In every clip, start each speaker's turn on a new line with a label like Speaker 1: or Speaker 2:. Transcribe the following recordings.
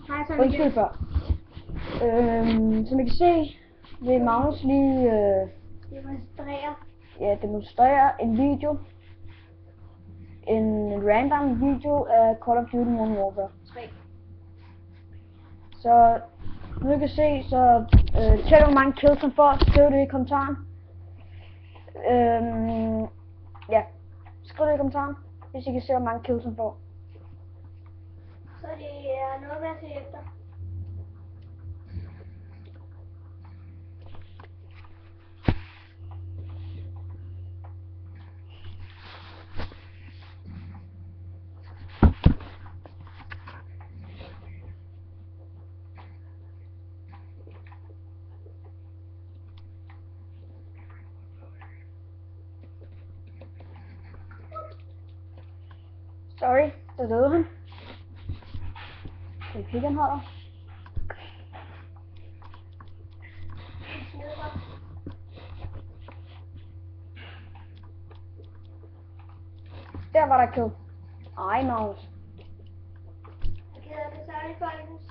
Speaker 1: Hej, så
Speaker 2: Undskyld før. Som I kan se, vil Magnus lige demonstrere en video. En random video af Call of Duty Modern Warfare
Speaker 1: 3.
Speaker 2: Så nu I kan se, så tæt hvor mange kills han får, skriv det i kommentaren. Ja, skriv det i kommentaren, hvis I kan se hvor mange kills han får.
Speaker 1: Så det er noget med at se efter.
Speaker 2: Sorry, der døde han. Det er pik, han holder. Der var der kill. Ej, Magnus.
Speaker 1: Okay, det er særligt folkens.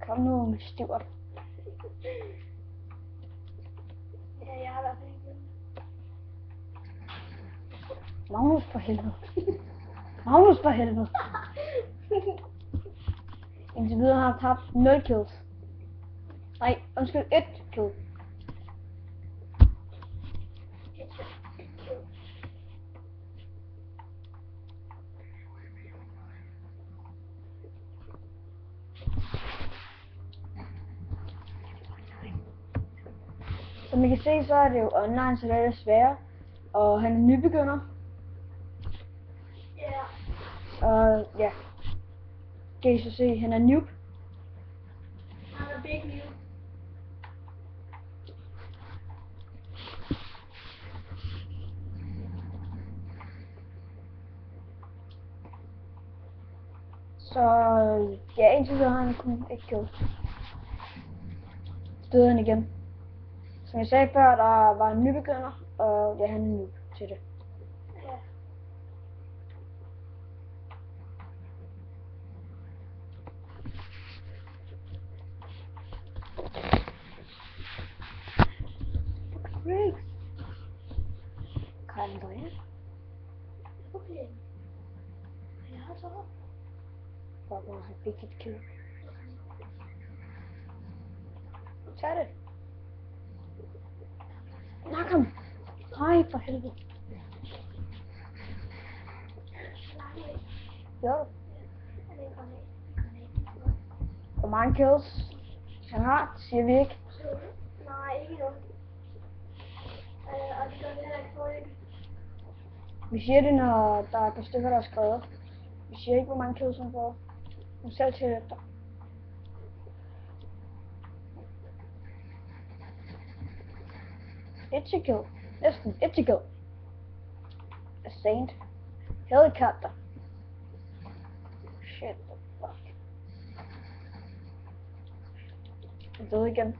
Speaker 2: Kom nu, Stewart.
Speaker 1: Ja, jeg har i hvert fald ikke.
Speaker 2: Magnus for helvede. Magnus for helvede. Indtil videre har han tabt 0 kills. Nej, undskyld, 1 kill. Som I kan se, så er det jo online, så det er lidt sværere. Og han er nybegynder.
Speaker 1: Ja.
Speaker 2: Og ja. Kan I så se, han er noob.
Speaker 1: Han er big new.
Speaker 2: Så ja, indtil videre har han kun 1 kill. Døde han igen. Som jeg sagde før, der var en nybegynder, og ja, han er noob til det.
Speaker 1: Ja.
Speaker 2: Riggs. Kan han gå ind?
Speaker 1: Okay. Jeg har så op.
Speaker 2: Fuck, hvor han fik et kill. Tag det. Nak ham. Ej, for helvede. Jo. Hvor mange kills han har, siger vi ikke.
Speaker 1: Nej, ikke noget. Og det gør det heller ikke forløbigt.
Speaker 2: Vi siger det, når der er et par stykker, der er skrevet. Vi siger ikke, hvor mange kills han får. Nu selv til efter. It's a kill. Næsten. It's a kill. A saint. Helicopter. Shit the fuck. Han døde igen.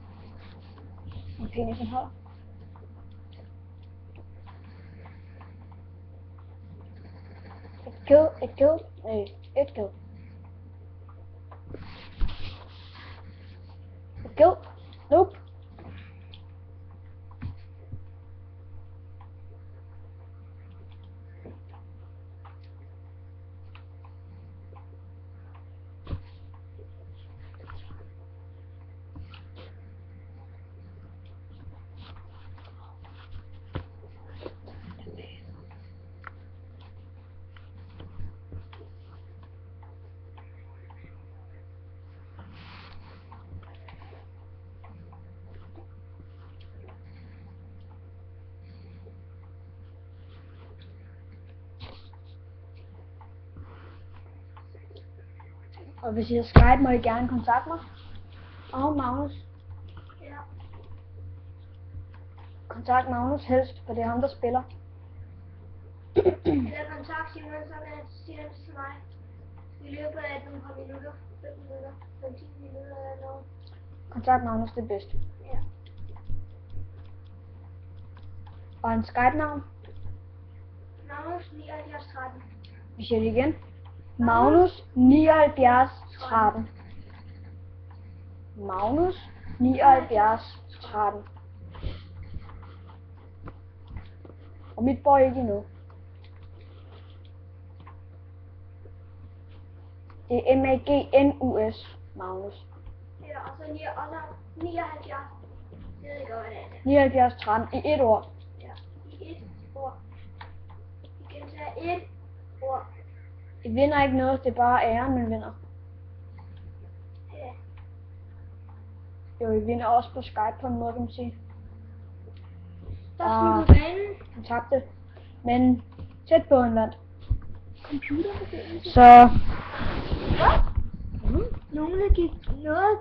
Speaker 2: En penis han holder. Et kill. Nej, et kill. Et kill. Nope. Og hvis I har Skype, må I gerne kontakte mig. Og Magnus.
Speaker 1: Ja.
Speaker 2: Kontakt Magnus helst, for det er ham, der spiller.
Speaker 1: Eller kontakt Simon, så kan jeg sige det til mig. I løbet af nogle par minutter. 5 minutter. 10 minutter eller noget.
Speaker 2: Kontakt Magnus, det er bedst.
Speaker 1: Ja.
Speaker 2: Og en Skype-navn?
Speaker 1: Magnus 79 13.
Speaker 2: Vi siger det igen. Magnus 79 13. Magnus 79 13. Og mit får ikke endnu. Det er Magnus. Magnus.
Speaker 1: Ja, og så 79. Det ved jeg godt, hvad det er.
Speaker 2: 79 13 i et ord.
Speaker 1: Ja, i et ord. Vi gentager et ord.
Speaker 2: I vinder ikke noget, det er bare æren, man vinder.
Speaker 1: Ja.
Speaker 2: Jo, I vinder også på Skype på en måde, kan man sige.
Speaker 1: Der slutter banen.
Speaker 2: Han tabte, men tæt på en vandt.
Speaker 1: Computerforbindelse.
Speaker 2: Så
Speaker 1: Hvad? Nogle gik noget